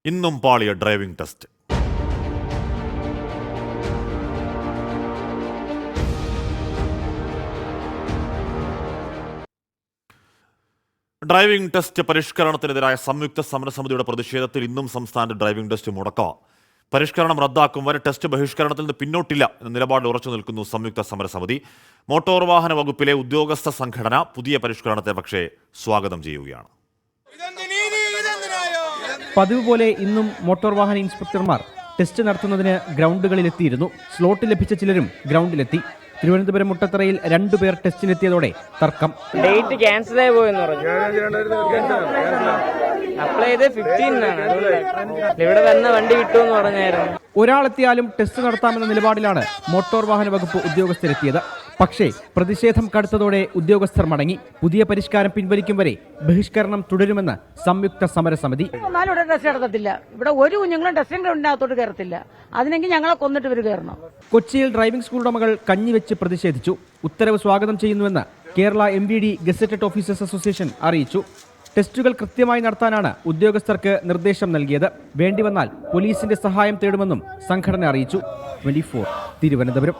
ഇന്നും പാളിയ driving test. Driving test പരിഷ്കരണത്തിനെതിരായ സംയുക്ത സമരസമിതിയുടെ പ്രതിഷേധത്തിൽ ഇന്നും സംസ്ഥാനത്ത് ഡ്രൈവിംഗ് ടെസ്റ്റ് മുടക്കാം. പരിഷ്കരണം റദ്ദാക്കും വരെ ടെസ്റ്റ് ബഹിഷ്കരണത്തിൽ നിന്ന് പിന്നോട്ടില്ല എന്ന നിലപാടിൽ ഉറച്ചു നിൽക്കുന്നു സംയുക്ത സമരസമിതി. മോട്ടോർ വാഹന വകുപ്പിലെ ഉദ്യോഗസ്ഥ സംഘടന പുതിയ പരിഷ്കരണത്തെ പക്ഷേ സ്വാഗതം ചെയ്യുകയാണ്. പതിവ് പോലെ ഇന്നും മോട്ടോർ വാഹന ഇൻസ്പെക്ടർമാർ ടെസ്റ്റ് നടത്തുന്നതിന് ഗ്രൗണ്ടുകളിലെത്തിയിരുന്നു. സ്ലോട്ട് ലഭിച്ച ചിലരും ഗ്രൗണ്ടിലെത്തി. തിരുവനന്തപുരം മുട്ടത്തറയിൽ 2 പേർ ടെസ്റ്റിനെത്തിയതോടെ തർക്കം. ഡേറ്റ് ക്യാൻസൽ ആയി പോയെന്ന് പറഞ്ഞു. അപ്ലൈ ചെയ്ത് 15-നാണ്. ഇവിടെ വന്ന വണ്ടി കിട്ടുമെന്ന് പറഞ്ഞായിരുന്നു. ഒരാളെത്തിയാലും ടെസ്റ്റ് നടത്താമെന്ന നിലപാടിലാണ് മോട്ടോർ വാഹന വകുപ്പ് ഉദ്യോഗസ്ഥരെത്തിയത്. പക്ഷേ പ്രതിഷേധം കടുത്തതോടെ ഉദ്യോഗസ്ഥർ മടങ്ങി. പുതിയ പരിഷ്കാരം പിൻവലിക്കും വരെ ബഹിഷ്കരണം തുടരുമെന്ന് സംയുക്ത സമരസമിതി. ടെസ്റ്റ് നടത്തത്തില്ല. ഇവിടെ ഒരു കുഞ്ഞുങ്ങളും ടെസ്റ്റിംഗ് ഗ്രൗണ്ടിനകത്തോട്ട് കയറത്തില്ല. അതിനെങ്കിൽ ഞങ്ങളെ കൊന്നിട്ട് ഇവർ കയറണം. കൊച്ചിയിൽ ഡ്രൈവിംഗ് സ്കൂൾ ഉടമകൾ കഞ്ഞിവെച്ച് പ്രതിഷേധിച്ചു. ഉത്തരവ് സ്വാഗതം ചെയ്യുന്നുവെന്ന് Kerala MVD gazetted officers association അറിയിച്ചു. ടെസ്റ്റുകൾ കൃത്യമായി നടത്താനാണ് ഉദ്യോഗസ്ഥർക്ക് നിർദ്ദേശം നൽകിയത്. വേണ്ടിവന്നാൽ പോലീസിന്റെ സഹായം തേടുമെന്നും സംഘടന അറിയിച്ചു. 24 തിരുവനന്തപുരം.